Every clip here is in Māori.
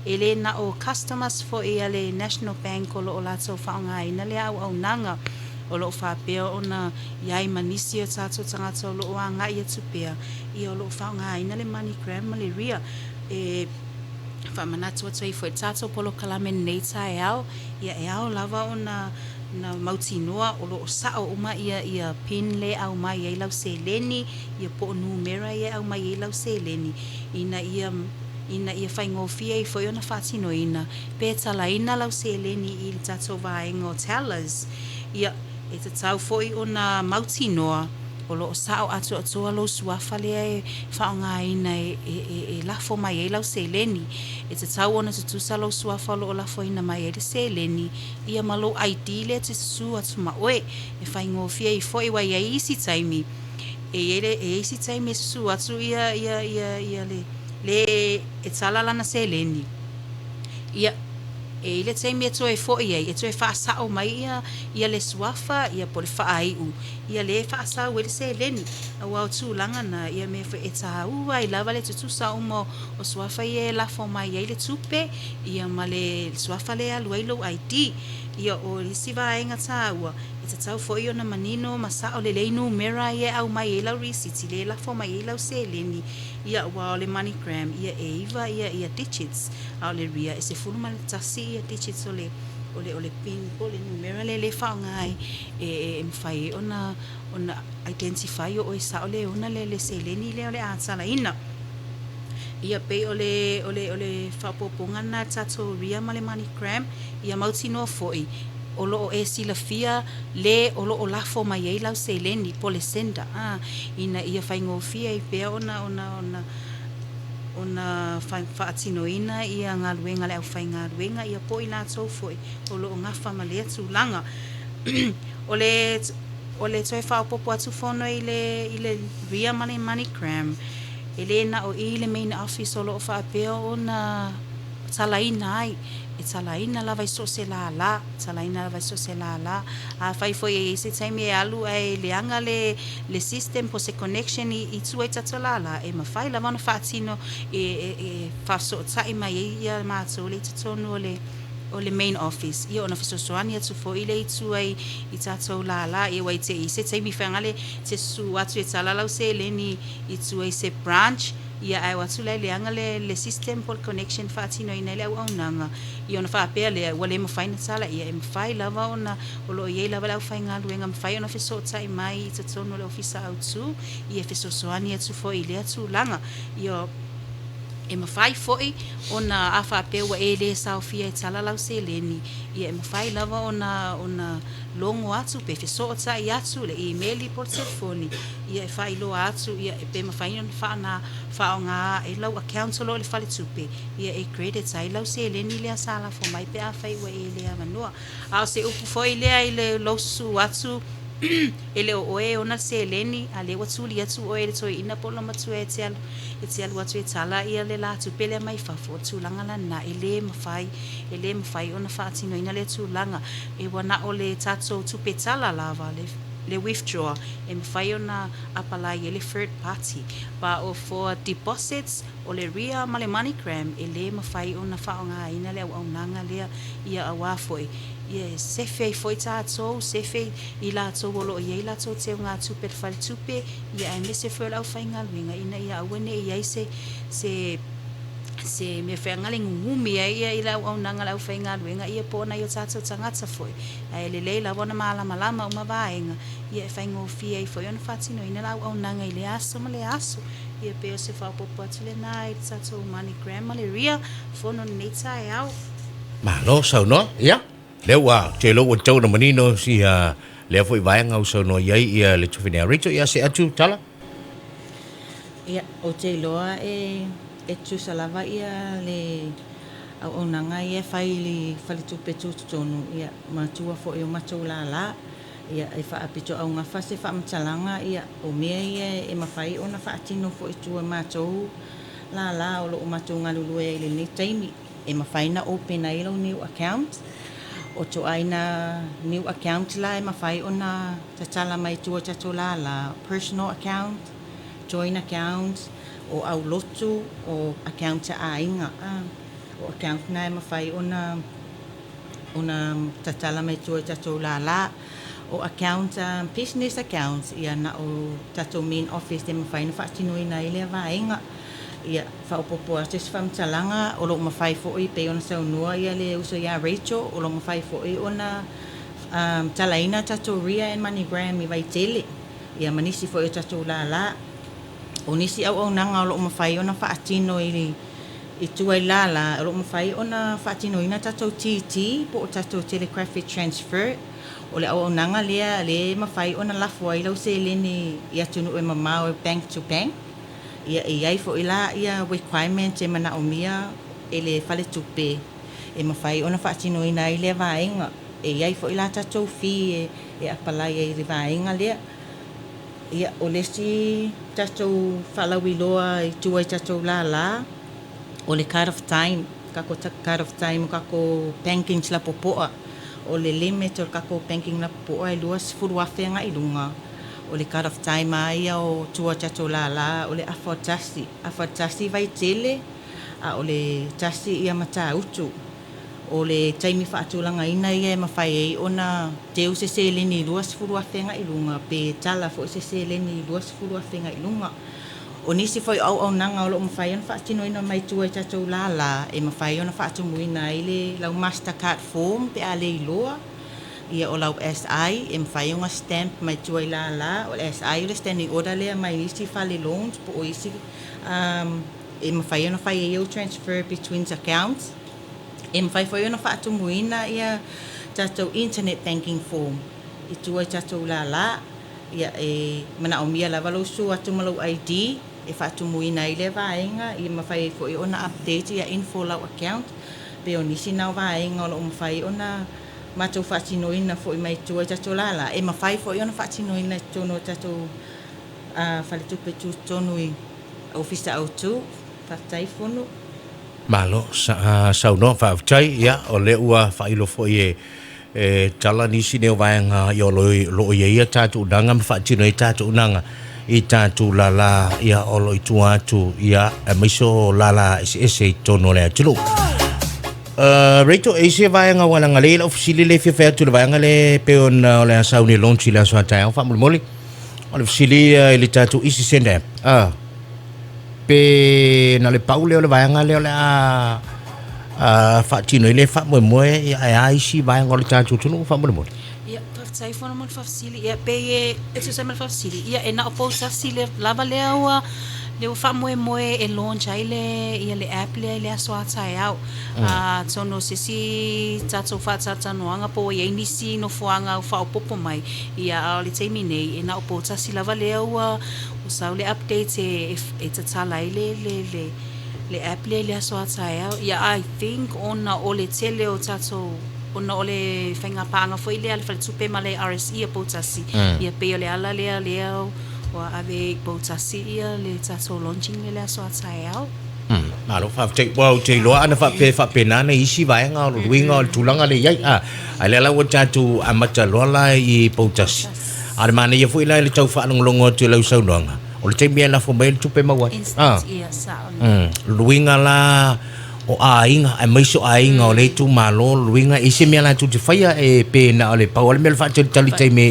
ele na o customers fo le National Bank o lo lato whaonga ina le au nanga o lo whapea o na iai manisi o tato tangata o lo o anga i atupea i o lo whaonga ina le MoneyGram ma le ria whamanatu atu i fo tato polo kalame nei tae au ia au lava o na mautinua o lo sao uma ia pin le au mai ia lau se leni ia po numera ia au mai ia lau se leni ina ia whaingofia i fo ona whatino ina pe talaina lau se leni i tato vaenga o tellers ia e te tau foi ona mautinoa o lo sao atu lo suafa le whaonga ina e lafo mai e lau se leni e te tau ona tutusa lo suafa lo lafo ina mai e le se leni ia malo ID le te su atu maoe e whaingofia i foi wa ia isi taimi e isi taimi su atu ia le e talalana se leni ia e le taimi e toe fo ia e toe whaasao mai ia le suafa ia po le whaaiu ia le whaasao e le se leni a wau tūlanga na ia me wha e taha ua i lava le tutusa umo o suafa ia e lafo mai ia le tupe ia ma le suafa le aluai lo ID ia o le siva ainga taha ua e te tau fo i ona manino masao le leinu mera ia au mai e lau risiti le lafo mai e lau se leni ia ua o le MoneyGram ia e iwa ia digits au le ria e se fulu ma le tasi ia digits o le pin o le numera le whaongai e mwhai ona identify o e sa o le ona le se leni le o le atala ina ia pe o le whapoponga na tato ria ma le MoneyGram ia mautino foi o lo e silafia le o lo lafo mai e lau se leni po le senda ina ia whaingofia i pea ona whaatinoina ia ngā luenga le au whai ngā luenga ia po i nā tau foi o lo ngafa ma lea tūlanga o le toi whaopopo atu whono i le ria ma le MoneyGram e le na o i le main office o lo whaapea o na talaina ai e talaina lava i so se la talaina lava i so se la a fai foi e se taimi e alu ai le anga le system po se connection i tu e tato la e ma fai lava na fatino e fa so tai mai ia ma so le tonu o le main office ia ona fesosoani atu fo ile itu ai i tatou la e wai te i se taimi whangale te su atu e talalau se leni itu ai se branch ia ai watu le anga le system for connection fatino ina le au nanga ia ona fa pe le wale mo faina sala ia em fai lava ona o lo ia lava lau fai nga luenga fai ona feso tai mai te tono le office out tu ia fesosoani atu fo ile atu langa ia e mawhai foi ona awha pewa e le saofia e talalau se leni ia e mawhai lava ona longo atu pe feso ota i atu le emaili por telefoni ia e whai loa atu ia e pe mawhai on whao ngā e lau account lo le whale tupe ia e credit ai lau se leni lea sala fo mai pe a whai wa e lea manua ao se upu foi lea i le losu atu ele o e ona se leni a le watu li atu o e toi ina polo matu e te alu atu e tala ia le la tu pele mai fafo tu langa la na ele mafai ona fatino ina le tu langa e wana o le tato tu pe tala lava le withdraw e mawhai ona apalai ele third party pa o for deposits o le ria ma le MoneyGram e le mawhai ona whaonga ina le au nanga lea ia awa foi ia sefe foi tato sefe i la to lo ia la to te nga tupe fal tupe ia e mese foi la whainga luenga ina ia awene ia se me whaingale ngumi ia i la au nanga la whainga luenga ia pona ia tato tangata foi ai le la wana malama uma vaenga ia e whaingo fia i foi ona fatino ina la au nanga i le aso ma le aso ia pe se fa popo atu le nai tato MoneyGram ma le ria fono neita e au ma lo sau no ia lewa che lo wo tau na manino si le foi vai ngau so no ia ia le tufina rito ia se atu tala ia o te loa e tu salava ia le au onanga ia fai li fali tu petu tonu ia matua fo e matua la ia e fa apito au nga fa se fa mtalanga ia o mea ia e mafai ona fa atino fo tu matua la o lo matua ngalulu e le ni taimi e mafai na open ai lo new account o to aina new account la e mawhai ona tatala mai tua tatola la personal account, joint account o au lotu o account a inga o account na mawhai ona tatala mai tua tatou la o account business accounts ia na o tatou main office te mawhai na whaatino ina i lea vaenga ia whaopopo a te whamtalanga o lo mawhai fo i pe ona saunua ia le uso ia Rachel o lo mawhai fo i ona talaina tatou Ria and MoneyGram i vai tele ia manisi fo i tatou la o nisi au nanga o lo mawhai ona whaatino i tuai la o lo mawhai ona whaatino ina tatou TT po o tatou telegraphic transfer o le au nanga lea le mawhai ona lafo ai lau se leni ia tunu e mamau bank to bank ia ai fo ila ia requirement e mana o mia e le fale tupe e mawhai ona whaatino ina i le vaenga e ai fo ila tatou fi e apalai e le vaenga lea ia o lesi tatou whalawi loa i tuai tatou la o le card of time kako card of time kako banking la popoa o le limit o kako banking la popoa e luas furu afenga i lunga o le card of time ai o tua tatou la o le afatasi vai tele a o le tasi ia mata utu o le taimi whaatulanga ina ia e mawhai ei ona teu se leni luas furu afenga i lunga pe tala fo se leni luas furu afenga i lunga o nisi foi au nanga o lo mawhai ona whaatino ina mai tua tatou la e mawhai ona whaatumuina i le lau Mastercard form pe a le iloa ia o lau SI e mawhai onga stamp mai tua la o le SI o le standing order lea mai nisi whale loans po o isi e mawhai ona whai e transfer between accounts e mawhai foi ona whaatumuina ia tatou internet banking form i tua tatou la ia e mana o mia lava losu atu malau ID e whaatumuina i le vaenga i mawhai foi ona update ia info lau account pe o nisi nau vaenga o lo mawhai ona matou whaatinoina foi mai tua tatou la e mawhai foi ona whaatinoina tono tatou whaletupe tonu i ofisa au tu whaatai fono Malo sau no whaaftai ia o le ua whailo fo e tala nisi neo vaenga i o lo ia tātou unanga ma whaatino i tātou unanga i tātou la ia o lo i tua atu ia maiso la ese tono le atulu Reito e se vaenga wala ngale la ofisili le fia tu le vaenga le peon o le asau ni lonchi le asau tai au whamuli o le ofisili le tātou isi senda pe na le paule o le vaenga le o le whaatino i le whamoe ia isi vaenga o le tātou tunu whamuli ia taftai fona mo fafsili ia pe e tu sama fafsili ia e na opo sasile lava le awa le whamoe e launch ai le ia le app le asoa tai au tono sisi tatou whaatata noanga po ia inisi no fuanga o whaopopo mai ia ao le teimi nei e na opo sasi lava le awa o sau le updates e tatala i le app le asoa tai au ia I think ona o le tele o tatou ona o le whaingapanga fo i le ale whaletupe ma le RSE a potasi ia pe o le ala le au o ave potasi ia le tatou launching le asoa tai au Malo whaaftai wau te loa ana whape nana isi vaenga o ruinga o tulanga le iai ai le ala o tātou amata loa la i potasi ale mana ia fo i la le tau whaanongolongo tu lau saunoanga o le teimia na fo mai le tupe mawai ia sa ruinga la o ainga ai maiso ainga o le tu malo ruinga isi mea la tu te whaia e pe na o le pau ale mea le whaatari tali teime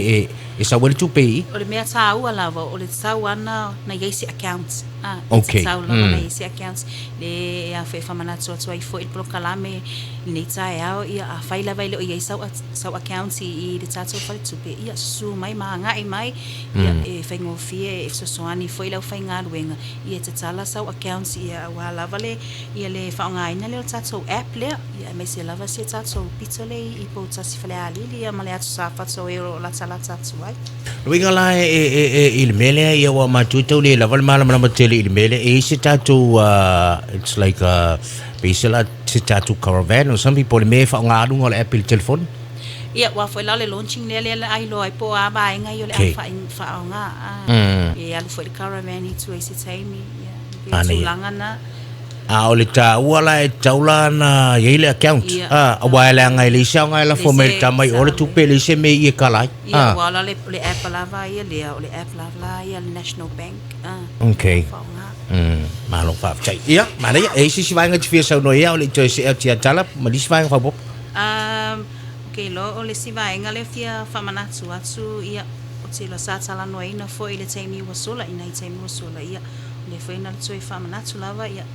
e sa wale tu pei o le mea tāua lava o le tau ana na iaisi accounts okay tau lava na iaisi accounts le a whai whamanatu atu ai fo il prokalame nei tae au ia a whai lava ile o iai sau accounts i le tātou whale tupe ia su mai maa ngai mai ia e whaingofie e sosoani fo ilau whai ngā ruenga ia te tala sau accounts ia wa lava le ia le whaongaina le o tātou app lea ia mai se lava se tātou pito le i po tasi whale alili ia male atu sa whato e ro la tala tātou ai Ruinga la il mele ia wa matuta le la val mala mala tele il mele e se tatu it's like basically se tatu caravan or some people me fa nga lu ngol Apple telephone ia wa foi la le launching le ai lo ai po a ba nga yo le fa nga e alu foi caravan i tu e se taimi ia tu langana o le wala e taula na ile account wa la nga ile sa nga la formel tamai o le tu pele se me i kala wala le app lava ia le app lava ia le National Bank okay Malo fa chai ia mana ia e si vai ngati fia sa no ia o le toi se tia tala ma di vai fa bop okay lo o le si vai nga le fia famanatu atu ia o te la sa tala no ina fo ile taimi wasola ina i taimi wasola ia le foi na toi famanatu lava ia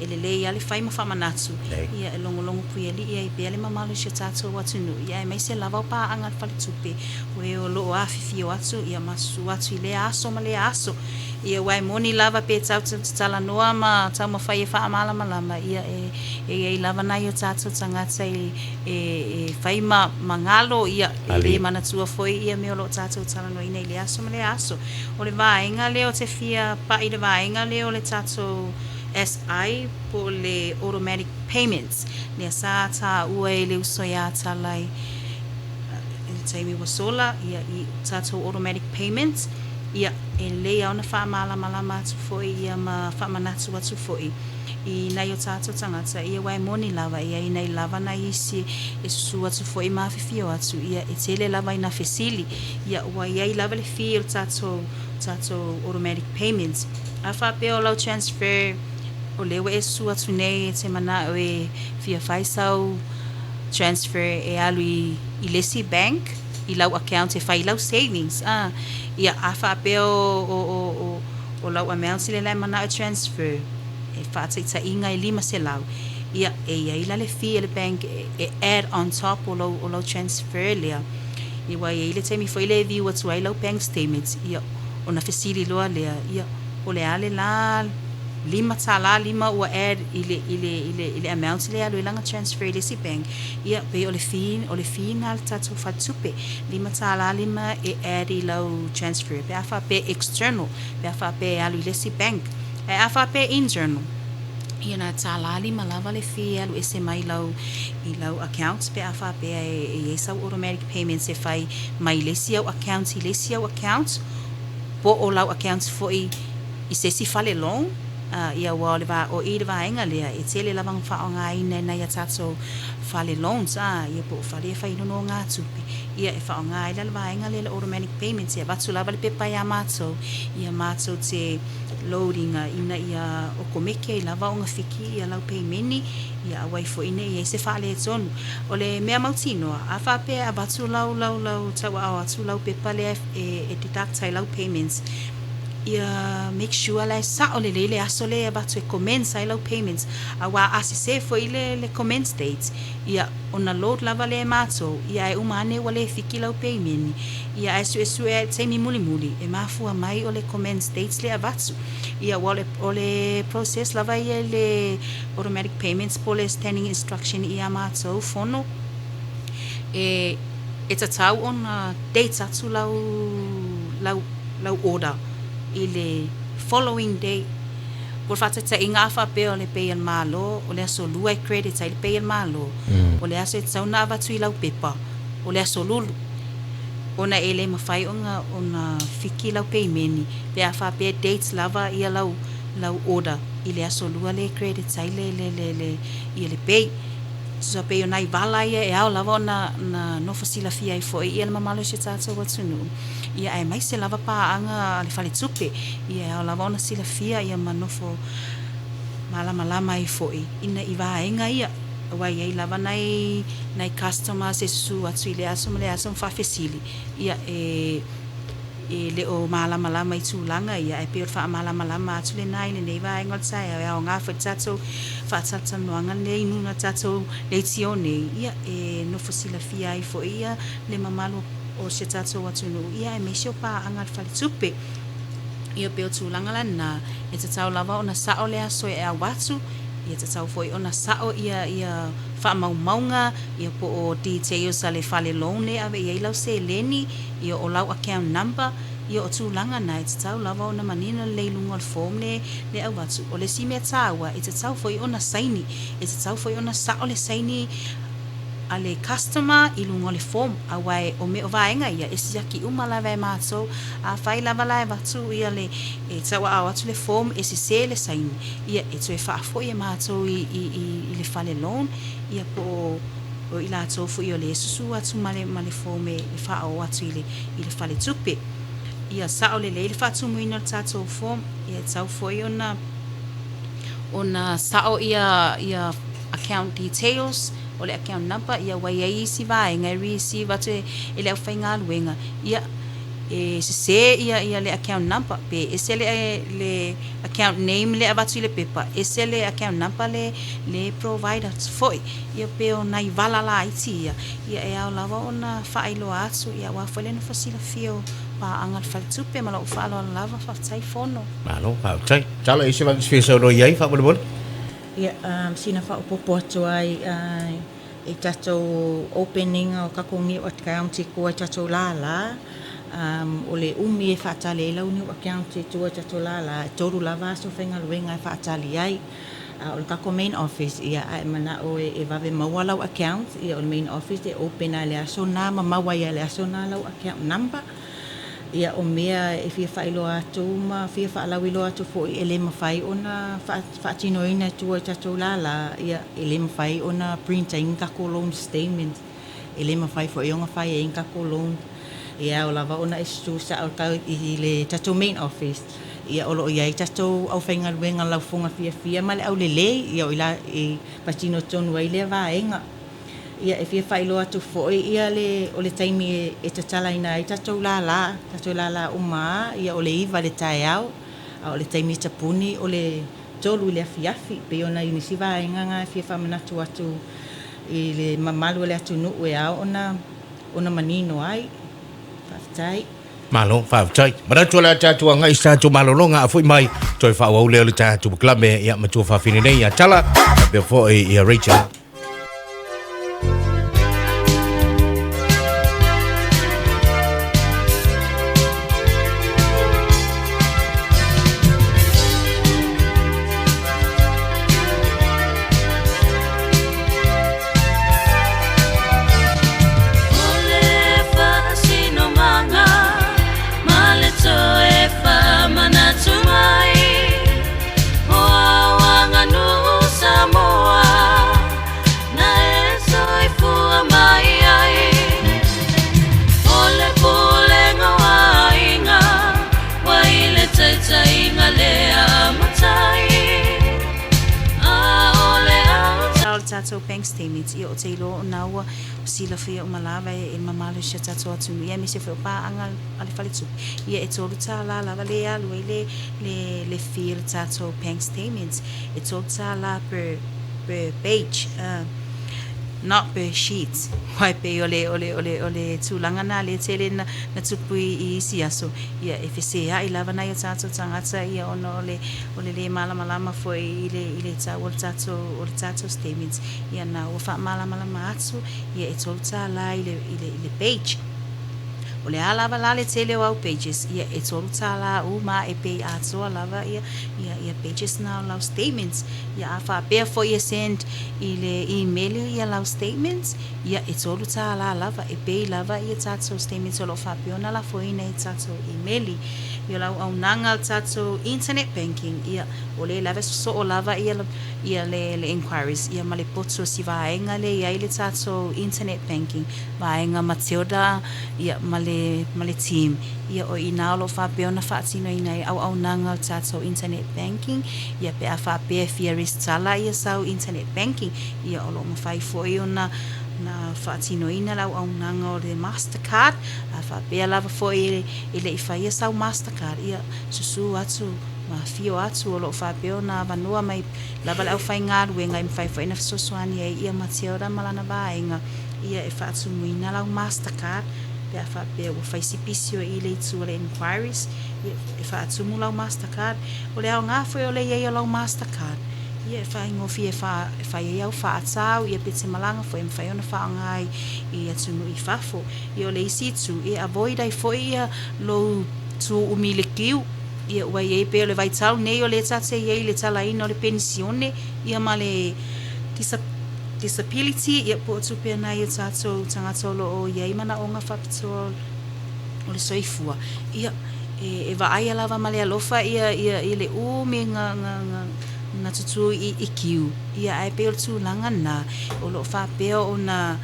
ele le ia le fai ma famanatu ia e longo pueli ia i pele ma malo se tato watu no ia e mai se lava pa anga fale tupe o e o lo afifi o atu ia masu atu ile aso ma le aso ia wai moni lava pe tau tala noa ma tau ma fai e wha amala malama ia e lava nai o tato tangata e fai ma ngalo ia e mana tua foi ia me o lo tato tala noa ina ile aso ma le aso o le vaenga leo te fia pa i le vaenga leo le tato SI po le automatic payments le sa ta ue le uso ya talai taimi wasola ia i tato automatic payments ia e le au na wha malama atu foi ia ma wha manatu atu foi i nai o tato tangata ia wai moni lava ia i nei lava na isi e susu atu foi ma fifio atu ia e tele lava ina fesili ia wai ia i lava le fi o tato automatic payments a wha peo lau transfer o lewe e su atu nei te mana o e fia faisau transfer e alu i lesi bank i lau account e fai lau savings ia afa peo o lau amount sile lai mana o transfer e fa ta inga e lima se lau ia e ila le fee le bank e add on top o lau transfer lea i wa ile te mi foi le view atu ai lau bank statements ia ona fesili loa lea ia o le ale la lima ua add ile amount le alu langa transfer le si bank ia pe o le fee na tatu fatupe lima e add i lau transfer pe afa pe external pe afa pe alu le si bank e afa pe internal ia na lima lava le fee alu ese mai i lau accounts pe afa pe e sau automatic payments e fai mai le si accounts po o lau accounts foi i se si fale long ia wa le va o i le va enga le e tele la bang fa nga ina na ia tato fale loans ia po fale fa ino no nga tupi ia e fa nga ila le va enga le automatic payments ia batu lava le pepa ia mato te loading ina ia o komeke i lava o nga fiki ia lau paymenti ia wai fo ina ia se fale tonu o le mea mautino a fa pe a batu lau tawa atu lau pepa le e deduct lau payments ia make sure la sa o le aso le about to commence I love payments awa asise fo ile le commence dates ia ona load lava le mato ia e umane wale fiki lau payment ia esu e temi muli e mafua mai o le commence dates le avatu ia wale ole process lava ia le automatic payments po le standing instruction ia mato fono e tau on dates atu lau order i le following day por fata ta inga fa pe o le pay and malo o le aso lua credit ai le pay and malo o le aso tau na va tu lau pepa o le aso lulu ona ele mafai ona fiki lau payment pe afa pe dates lava ia lau order i le aso lua le credit ai le i le pay so pe ona i vala ia e au lava na no fasila fia i foi ia le mamalo se tata watu nu ia ai mai se lava pa anga le fale tupe ia au lava ona sila fia ia manofo malama i foi ina i vaenga ia wai ai lava nai customer se su atu le aso fa fesili ia e le o malama i tulanga ia e pe fa malama atu le nai le nei vaenga sai au nga fa tato fa tata noanga nei nuna tato le tione ia e no fasila fia i foi ia le mamalo o se tato watu no ia e mesio pa anga fale tupe ia pe o tulanga lana e tatau lava ona sao le aso e a watu ia tatau foi ona sao ia fa maunga ia po o details ale fale loan le ave ia lau se leni ia o lau account number ia o tulanga na e tatau lava ona manina le lunga o form le a watu o le sime tawa e tatau foi ona saini e tatau foi ona sao le saini ale customer i lunga le form awai o me o vaenga ia esi yaki umala vai maso a fai lava lai watu ia le e tawa a watu le form esi se le saini ia e tue fa fo ia maso i le fale loan ia po o ila tofu i o le susu atu male form e le fa o watu i le fale tupe ia sa o le fa tu muina tato form ia tau foi ona ona sao ia account details o le account number ia wai ai si vaenga receive atu e le whainga luenga ia e se ia le account number pe ese le account name le avatu le pepa ese le account number le provider foi ia pe ona i vala la iti ia e au lava ona failo atu ia wa fole no fasila fio pa angal faltupe malo falo lava fa tai fono malo fa tai tala isi va sfisa no yai fa bol Ia, sina wha upopo atu ai i tatou opening o kakongi o account kua tatou lala. O le umi e whaatale e launi o account tua tatou lala. Toru lava so whenga luenga e whaatale ai. O le kako main office ia ai mana o e vave maua lau account. Ia o le main office e open a le aso na ma maua ia le aso na lau account number. Ia o mea e fia whailo atu ma fia whaalawilo atu fo i ele mawhai ona whaatino ina tua tatou lala ia ele mawhai ona printa inka ko loan statement ele mawhai fo i onga whai e inka ko loan ia o lava ona e stusa au kau i le tatou main office ia o loo iai tatou au whainga luenga lau fonga fia ma le au lele ia o ila i patino tonu ai le vaenga ia e fia whailo atu foi ia le o le taimi e tatala ina i tatou lala uma ia o le iwa le tae au a o le taimi tapuni o le tolu le afiafi pe ona inisiva e nganga fia whamanatu atu i le mamalu le atu nuu e au ona manino ai whaftai malo fa tai mara tola tatu nga isa tu malo longa foi mai toi fa wa le tatu klame ya matu fa fini nei ya tala before ia Rachel tatou bank statements ia o te ilo naua sila fia umalava e mamalu sia tatou atu ia me se pa anga ale falitu ia e tolu ta la lava le alu le fia tatou bank statements e tolu ta la per page not per sheets wai pe ole tulanga na le tele na tupui i sia so ia e fese ia i lava na ia tatou tangata ia ono ole le malama foi ile tatou statements ia na o fa malama atu ia e tolta la ile page ole alava la le tele au pages ia e tolta la uma e pe atu lava ia pages na la statements ia afa pe for ia send ile email ia la statements ia e tolta la lava e pe lava ia tatou statements lo fa pe ona la foi na tatou email ia la au nanga tatou internet banking ia ole lava so o lava ia le inquiries ia male potso si vaenga le ia ile tatou internet banking vaenga Matilda ia male team ia o ina lo fa pe ona fa tino ina au nanga tatou internet banking ia pe afa pe fia ristala ia sau internet banking ia o lo mafai foi ona na fatino ina lau au nanga o le Mastercard a fa pe lava foi ile ifa ia sau Mastercard ia susu atu ma fio atu o lo fa pe ona vanua mai lava au fai ngadu e ngai mfai foi na sosuani ia Matilda malana baenga ia e fa atu muina lau Mastercard pe fa pe o fai sipisio ile tu le inquiries e fa atu mu lau Mastercard o le au nga foi o le ia lau Mastercard ia fa ngofi e fa ia fa atau ia pete malanga foi me fa ona fa ngai ia tunu I fafo ia le isi tu ia avoid ai foi ia lo tu umilikiu ia wa ia pe le vai tau nei o le tate ia le tala ina o le pensione ia male disability ia po tu pe na ia tato tangata lo o ia mana onga fa pito o le soifua ia e va ai lava male alofa ia le me nga na tutu I kiu ia ai pe tu langa na o lo fa pe ona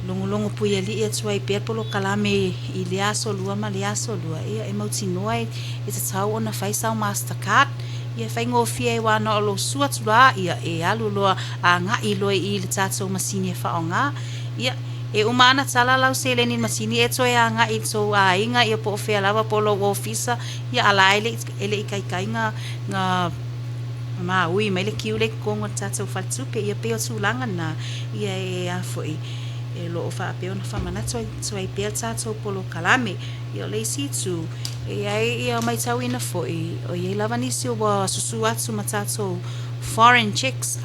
longo pui ali ia tuai pe polo kalame I le aso lua ma le aso lua ia e mauti noai e te tau ona fai sau Mastercard ia faigofia e wa no lo sua tula ia e alu loa a ngai loa I le tatou masini e whaonga ia e umana tala lau se le ni masini e toe a ngai so a inga ia po fea lava po lo ofisa ia ala ele ikai nga ma ui mai le kiu le kongo tatou faltupe ia peo tulanga na ia e a foi e lo fa peo na fa mana so ai peo tatou polo kalame ia le si tu e ai ia mai tau ina foi o ia lava ni si o susu atu matatou foreign chicks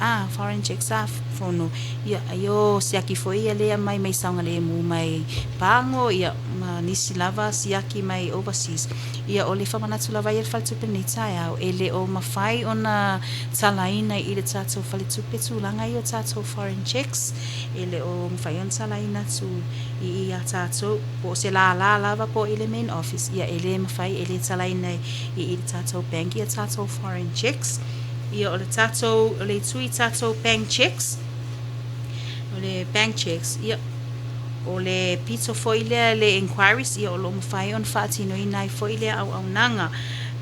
fono ia ayo siaki foi ia le mai saunga le mu mai pango ia ma nisi lava siaki mai overseas ia ole fa mana tula vai fal tu penita ia ele o mafai ona talaina I le tatou fal tu petulanga ia tatou foreign chicks ele o mafai on talaina tu ia tatou po se la lava po ile main office ia ele mafai ele talaina I tatou bank ia tatou foreign chicks ia o le tatou o le tui tatou bank checks ia o le pizza foi le inquiries ia o lo mawhai on whaatino inai foi le au nanga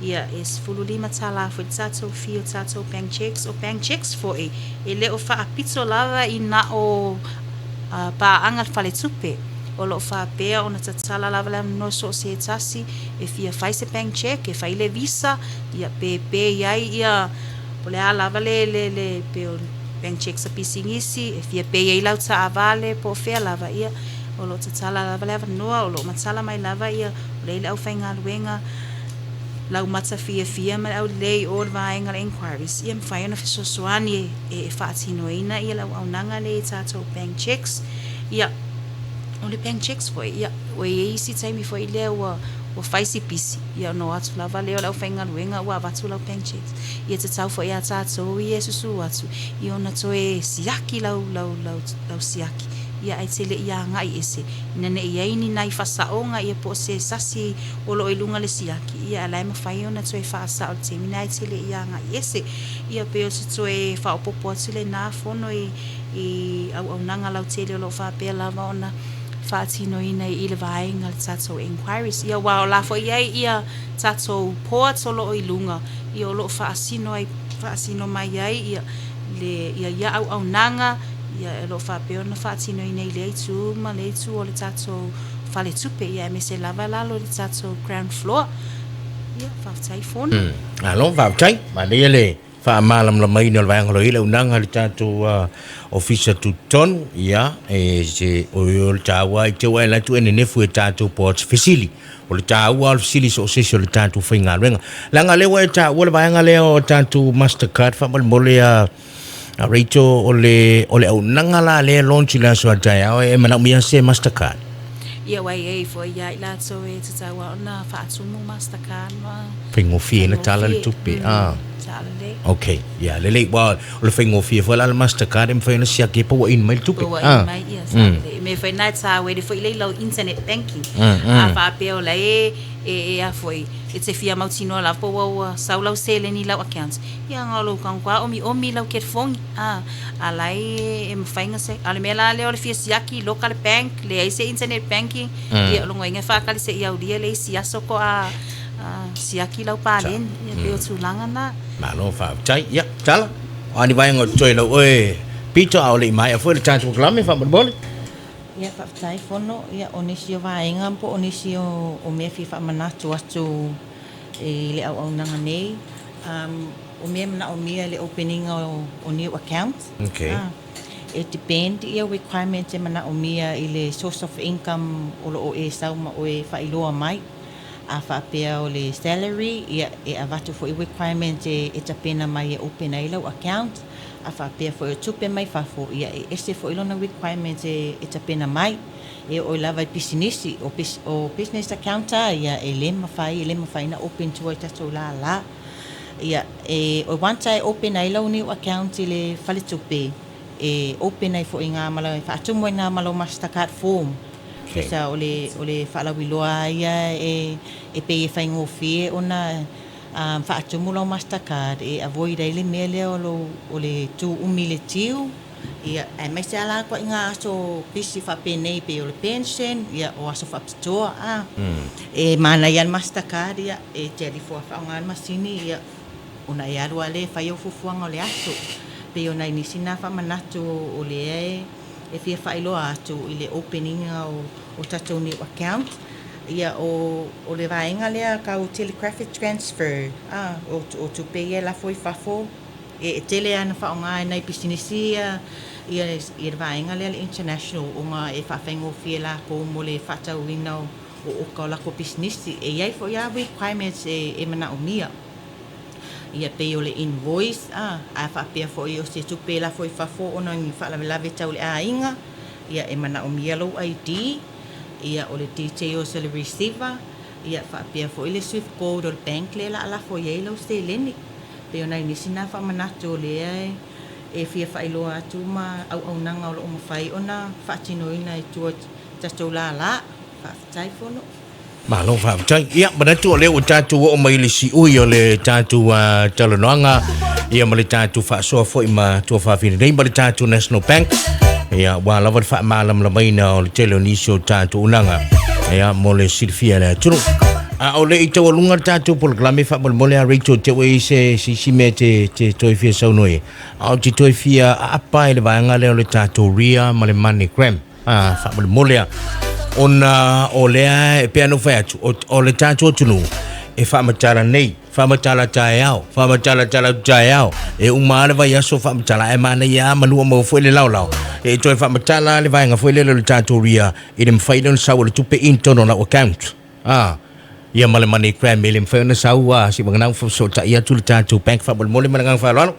ia es fululima tala foi tatou fio tatou bank checks foi e le o wha pizza lava I na o pa angal fale tupe o lo wha pea o na tatala lava le no so se tasi e fia fai se bank check e fai le visa ia pe iai ia Pole ala vale le pe bank checks a pisingisi e fia pe ia lau ta avale po fea lava ia o lo tatala lava lava noa o lo matala mai lava ia le au fainga luenga lau mata fia ma au lei o vaenga inquiries ia mfai ona fiso soani e faatino ina ia lau au nanga le tatou bank checks ia o le bank checks foi ia o e isi taimi foi le o faisi pisi ia no atu lava leo lau fainga luenga ua watu lau bank checks ia te tau fo ia tatou ia susu atu ia ona toe siaki lau siaki ia ai tele ia ngai ese nene ia ini nai fasaonga ia po se sasi o lo ilunga le siaki ia lai mawhai ona toe faasa o te mina ai tele ia ngai ese ia pe o se toe fa opopo atu le na fono I au nanga lau tele o lo fa pe lava ona Faatino ina I le vaenga le tatou inquiries ia wa o la fo ia tatou poa tolo o ilunga ia o lo faasino mai ai ia au nanga ia lo fa peona faatino ina I le tu ma le tu o le tatou fale tupe ia me se lava lalo le tatou ground floor ia faafetai fono alo faafetai ma le fa malam la mai no vaenga lo ile unanga le tatou officer tu ton ia e se o yo tawa I te wa la tu ene nefu e tatou port facility o le tawa facility so se le tatou fainga renga langa le wa tawa le vaenga le o tatou Mastercard fa mole a Rachel o le unanga la le launch la so tai e mana mia se Mastercard ia wai e fo ia ila so e te tawa ona faatumu Mastercard ma fingofie na tala le tupe Okay, yeah, le wa le fengo fie fo la Mastercard em fena sia ke po in mai tupe mai ia me foi night sa we foi le lo internet banking a fa pe o la e a foi it's a fia mautino la po wa saulau sele ni la accounts ia ngalo kan kwa omi la ke fong a lai em fainga se ale mela le o le fia siaki local bank le ai se internet banking ia lo ngai fa ka se ia o dia le sia soko a siaki lau palen ia pe o tulanga na malo fa chai ya tala ani vai ngo choi lo oi pito au le mai foi le tanto klame fa bol ia faafetai fono ia onisi o vaenga po onisi o mea fifa manatu atu e le au nanga nei o mea mana o mea le opening o new account okay it depend ia requirement mana o mea I le source of income o lo e sau ma o e whailoa mai a whapea o le salary ia e avatu fo I requirement e tapena mai e open ai lau account a whapea fo e tupe mai whafo ia e ese fo ilona requirement e tapena mai e o lava business o business account ia e le mawhai na open to i tatou la ia e o once I open ai lau new account I le whale tupe e open ai fo I ngā malo e whaatumo I ngā malo Mastercard form Kesa ole whaalawiloa ia e pe e whaingofie ona whaatumu lau Mastercard e avoid ai le mea lea o le tu umi le tiu ia e mai se ala kwa inga aso pisi whapenei pe o le pension ia o aso whapitoa e mana ian Mastercard ia e te arifua whaongan masini ia ona ia lua le fai o fufuanga o le atu. Pe ona inisina fa manatu o le e fia fai loa atu i le opening o tatou new account. Ia o le vaenga lea ka o telegraphic transfer. O tupe ia la foi fafo. E tele ana fa nga nei pisinisi ia le vaenga lea le international o nga e whawhengo fia la ko mo le whatauina o ka la ko pisinisi. E iai fo ia requirements e mana o mia. Ia pe o le invoice a whapea fo i o se tupe la foi fafo ona ni whalawe tau le ainga. Ia e mana o mia lo ID. Ia o le details o le receiver. Ia whapea fo i le Swift code o le bank le la ala fo iei lau se leni. Pe ona inisina whamanatu o lea e fia whailoa atu ma au nanga o lo mawhai ona whaatinoina e tua tatou la whaatai fono. Malo whaatai. Ia, manatu o leo o tātou o mai le si ui o le tātou talanoanga. Ia ma le tātou whaasoa fo i ma tua whaafina nei ma le tātou National Bank. Ia, wā lawa wha maalam la maina o le tele o nisi o tātou unanga. Ia, mo le sirfia le atunu. O le i tau alunga tātou poloklame wha mole a reito te wei se me te toifia saunoi. O te toifia apa e le vaanga leo le tātou ria ma le MoneyGram. Wha mole a. Ona o lea e pea no whai atu. O le tātou tunu e wha matara nei. Wha matara tae au. Wha matara tae au. E umare vai aso wha matara e mana ia manua mau fwele lau. E toi wha matara le vaenga fwele le tātou ria. I le mwhaidon sau le tupe intono na account. Ia male MoneyGram ele mfeona saua si mangana so ta ia tu tātou bank fa mole mananga fa lalo.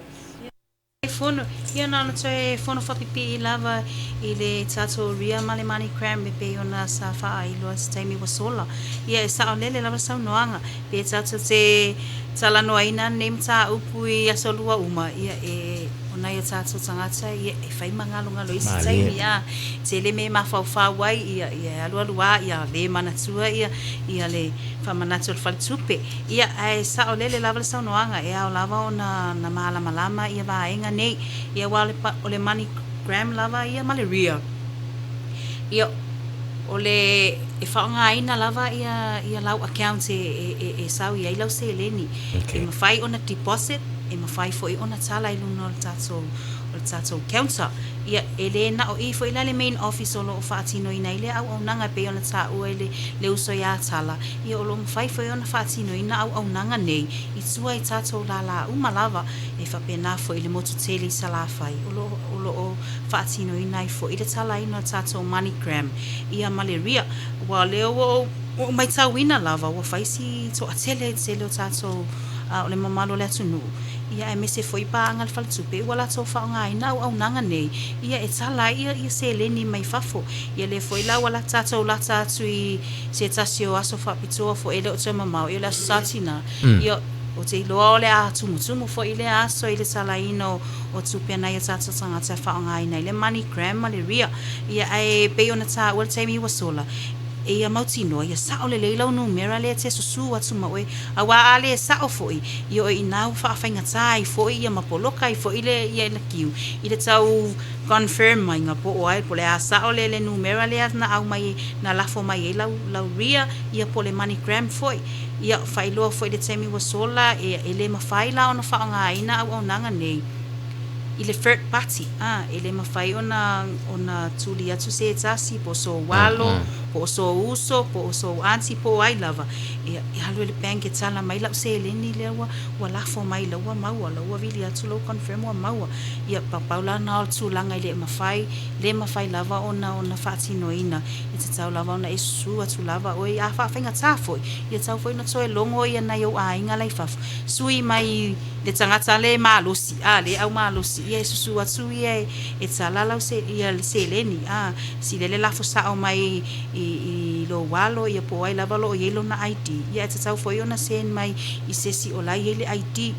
Fono ia na tse fono fa pipi lava i le tātou ria male MoneyGram me pe ona sa fa ai lo staimi wasola. Ia sa olele lava sa noanga pe tātou te tala no aina nem ta upui asolua uma ia e ona ia tātou tangata ia e fai mangalonga lo isi taimi ia te le me mawhauwha wai ia alualua ia le manatua ia le whamanatu le whalitupe ia ai sa o lele lava sa noanga e au lava o na malama ia vaenga nei ia wale o le MoneyGram lava ia male ria ia o le e whaonga aina lava ia lau account e sau ia lau se leni e mawhai ona deposit e mawhai fo i ona tala i luna o le tātou counter ia e le na o i fo i le main office o lo o whaatino i nei le au nanga pe ona tā ua le uso ia tala ia o lo mawhai fo i ona whaatino i na au nanga nei i tua i tātou la umalava e whapena fo i le motu tele sa la whai o lo o whaatino i nei fo i le tala i na tātou MoneyGram ia maleria wa leo o mai tauina lava wa whaisi to atele o tātou o le mamalo le atunu ia e mese foi pa angal faltupe wala to fa ngai na au nanga nei ia e tala ia se leni mai fafo ia le foi la wala tato la tatu i se tasio aso fa pito fo ele o tsema mau ia la satina ia o te loa le a tumu fo ile aso ile tala ino o tupe na ia tato tanga te fa ngai nei le MoneyGram maleria ia e pe ona ta wal taimi wasola e mautino ia sa ole le lau numera le te susu atu mawe awa ale sa o foi io i nau fa fainga tai foi ia mapoloka i foi le ia na kiu i le tau confirm mai nga po ai po le sa ole le numera le na au mai na la fo mai lau ria ia po le MoneyGram foi ia failo foi le temi wasola e le mafaila ona fa nga ina au nanga nei i le third party ele mawhai ona tuli atu se tasi po so walo po so uso po so anti po ai lava e halu le bank e tala mai lau se leni le wa la fo mai lau maua lau vili atu lo confirm wa maua ia papaula na tu langa le mawhai lava ona fati noina e te tau lava ona e su atu lava o ia fa fainga tafo ia tau foi na toe longo ia na yo ainga lai faf sui mai le tangata le malusi le au malusi ia susu atu ia e tala lau se ia se leni si le la fo sa o mai i lo walo ia po ai lava lo yelo na ID ia te tau foi ona sen mai i sesi o lai ele ID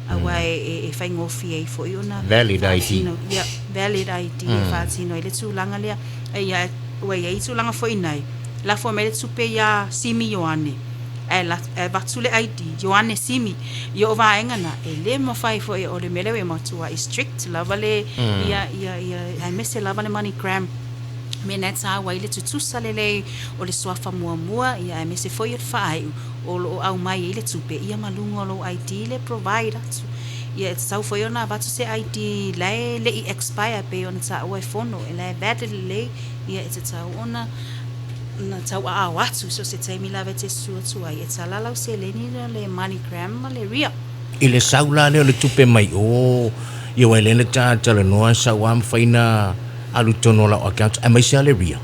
awa e fai ngofi e foi ona valid ID ia valid ID e fatino ele tulanga le ia we ia tulanga foi nai la fo mele tupe ia simi yoane e batule ID yoane simi yo va engana ele mo fai foi o le mele we matua strict lava le ia ai mese lava le MoneyGram mena ta wai le tutusa lele o le swafa mua ia me se foi fai o lo au mai ile tupe ia malungo lo ID le provider ia sau foi ona va se ID le i expire pe ona ta o iPhone ele valid le ia e ta ona na tau a watu so se taimi lava te su ai e tala lau se le ni le MoneyGram le ria ile saula le tupe mai o ia wai le ta tala noa sa wam faina alu tono la account e mai se le ria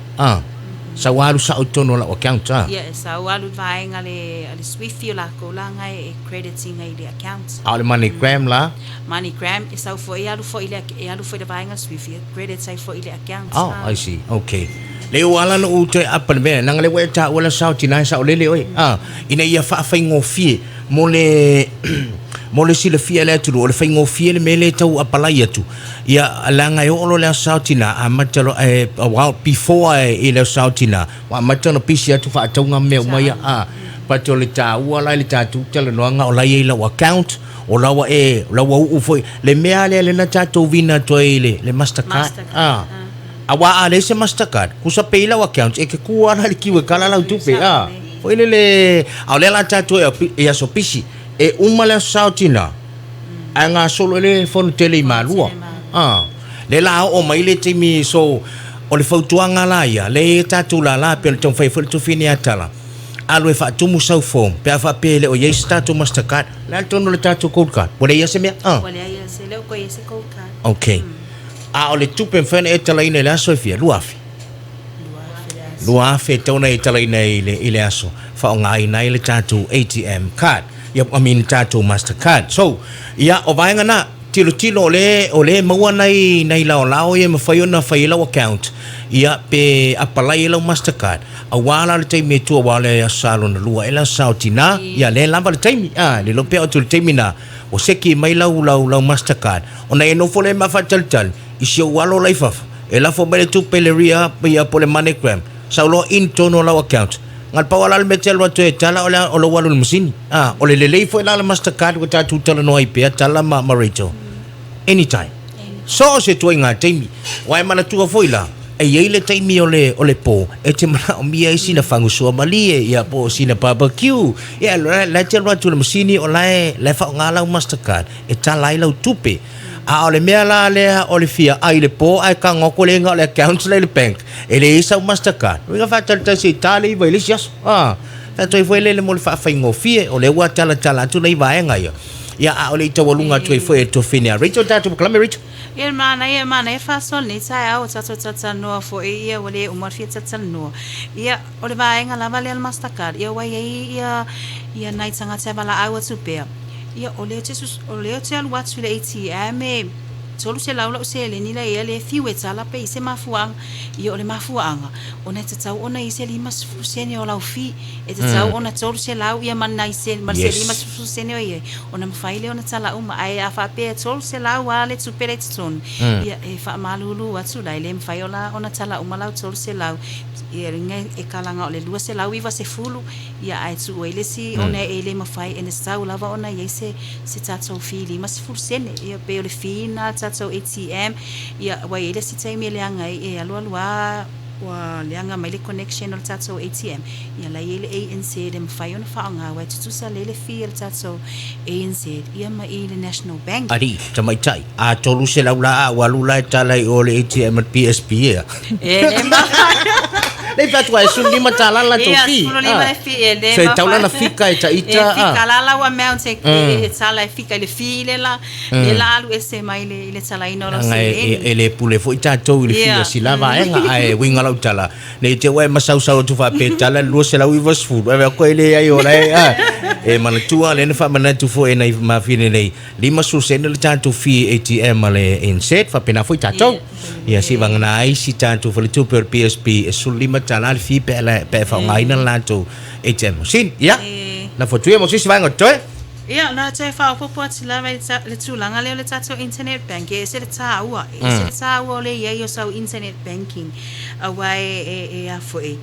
sa walu sa tono la account ia sa walu vainga le Swift la ko la ngai crediting ai le account ale MoneyGram la MoneyGram e sa fo ia fo ile alu fo le vainga Swift credit sai fo ile account I see okay le wala no ute apa le nang le weta wala sao tina sao le oi ina ia fa ngo fie mo le sile fie le tu le fa ngo fie le mele tau apala ia tu ia langa yo lo le sao tina amatalo wow before ile sao tina wa matano pisia tu fa tau ngam me mai pa to le ta wala le ta tu tele no nga ola ile account o lawa lawa u foi le mea le na ta to vina to ile le Mastercard awa ale se Mastercard kusa peila wa account e ke kuana le kiwe kala la tupe foi le ale la tato e aso pisi e umala sautina anga solo le fon tele malua le la o mai le timi so o le fautuanga la ia le tato la pe ton fai fo tu fini atala alwe fa tu musau fom pe fa pele o ye stato Mastercard la ton le tato code card pole ia se me pole ia se le ko ia se code card okay o le tupe fene e tala ina le aso e fia luafe tona e tala ina ile aso fa o ngai na ile tatu ATM card ia tatu Mastercard so ia o vaenga na tilo ole maua nei lao ia mawhai ona whai lau account ia pe apalai lau Mastercard a wala le taimi e tua wala e asalo na lua e la sao tina ia le lamba le taimi le lope o tu le taimi na o seki mai lau Mastercard ona e nofo le mafataltal isi o walo laifafa e la fo mele tu peleria ia po le MoneyGram sa lo intono lau account ngal pa wala le metel wa to e tala o lo walo le masini o le lelei fo e la Mastercard ko tatu tala no ai pe tala ma Rachel anytime so se tu nga taimi wai mana tu fo ila e ye le taimi o le po e te mana o mia isi na fangu so malie ia po sina barbecue ia la tel wa tu le masini o la fa ngala Mastercard e tala ila tupe o le mea la lea o le fia ai le po ai ka ngoko le nga le account le bank e le isa Mastercard winga fa tala se tali vai le jas ta toi foi le mo le fa ngo fie o le wa tala tu nei vai nga ia o le to walunga toi foi to finia Rachel tatu klame Rachel ia mana e fa sol ni sai au tata no fo ia wale o mar fia tata no ia o le vai nga la vale Mastercard ia wai ia nai sanga se bala au tupe ia o le te alu atu le ATM e tolu se laula se le ni la ia le fiwe tala pe se mafuang ia o le mafuanga ona te tau ona i se lima sene o lau fi e te tau ona tolu se lau ia mana i se mar se lima sene o ia ona mawhaile ona tala uma ai a wha pe tolu se lau a le tupere te tonu ia e wha malulu atu lai le mwhai ona tala uma lau tolu se lau ia ringa e kalanga o le lua se lau iwa se fulu ia ai tu o ele si ona e le mawhai e ne sau lava ona ia se tatou fi lima se fulu sene ia pe o le fi na tatou ATM ia wai ele si taimi le anga e alua wa leanga mai le connection o tatou ATM ia la ele ANC le mawhai ona whaanga wai tutusa le fi o tatou ANC ia ma i le National Bank ari tamai tai a tolu se laula a walula e tala i o le ATM at PSP ia le le patu ai sun lima tala la to fi se taula na fika e taita fika la wa amount e tala e fika le fi le la alu ese mai le tala ino lo se ele pule fo tatou le fi si lava enga ai winga lau tala ne te wai masau tu fa pe tala lu se la wiva sfu e ko ele ai ora e mana tua le na fa mana tu fo e na ma fine nei lima su se le tatou fi ATM ale inset fa pena fo tatou ia si vangana ai si tatou fo le tu per PSP e sul lima tala fi pe fa ngai na lato ATM sin ia na fo tu mo si va ngoto ia na te fa po la le tulanga le tatou internet bank e se le taua le ia yo sau internet banking awai e a foi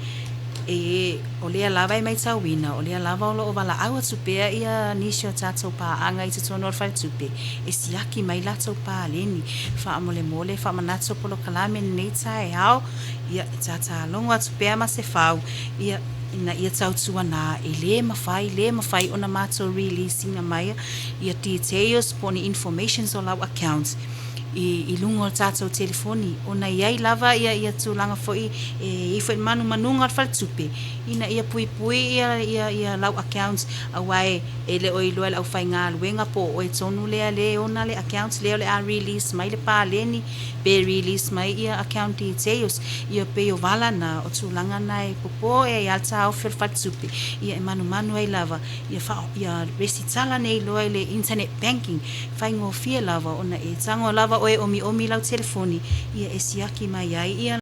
o lea lava e mai tauina, o lea lava o lo o wala aua tupea ia nisi o tātou pāanga i te tono o whai tupe. E siaki mai latou pāleni, wha mole mole, wha manato polo kalame nei tae hao, ia tātā longo atu pea ma se whau, ia ia tautua nā e le mawhai ona mātou releasinga mai, ia details poni informations o lau accounts. I lungo o tātou telefoni, ona iai lava ia tūlanga foi i foi manu manunga o whaltupe. Ina ia pui ia lau accounts awai e le o iloa au whai ngā luenga po o e tonu lea le ona le accounts leo le a release mai le pāleni be release mai ia account details ia pe o vala na o tūlanga nai popo e alta au whaltupe. Ia e manu ai lava ia resitala nei loa le internet banking whai ngō fia lava ona e tango lava o e omi lau telefoni ia e siaki mai ai ia